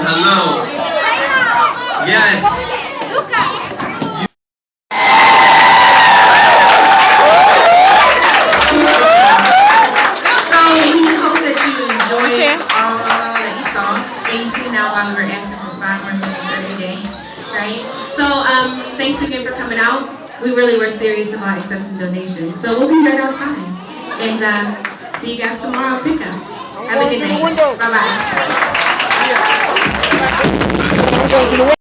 Hello. Yes. So we hope that you enjoyed all that you saw. And you see now why we were asking for 5 more minutes every day, right? So thanks again for coming out. We really were serious about accepting donations. So we'll be right outside. And see you guys tomorrow at pickup. Have a good day. Bye-bye.